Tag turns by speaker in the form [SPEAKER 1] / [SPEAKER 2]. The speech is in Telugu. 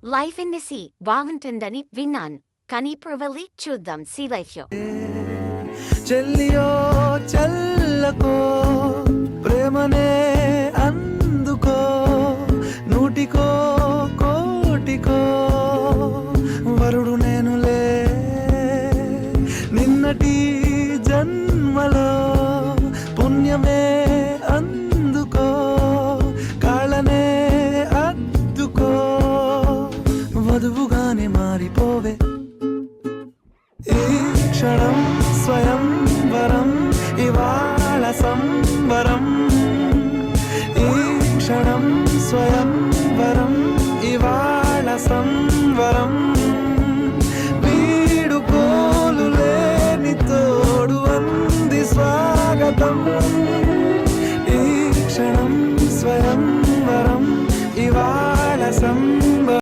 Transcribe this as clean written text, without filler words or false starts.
[SPEAKER 1] లైఫ్ ఇన్ ది సీ బాగుంటుందని విన్నాను, కానీ ఇప్పుడు వెళ్ళి చూద్దాం సీ లైఫ్లో.
[SPEAKER 2] చెల్లియో చల్లకో ప్రేమనే అందుకో నూటికో కోటికో వరుడు నేనులే నిన్నటి జన్మలో పుణ్యమే అందుకో కాళ్ళనే అద్దుకో వధువుగానే మారిపోవే ఈ క్షణం స్వయం వరం ఇవాళ సంవరం ఈ క్షణం స్వయం వరం ఇవాళ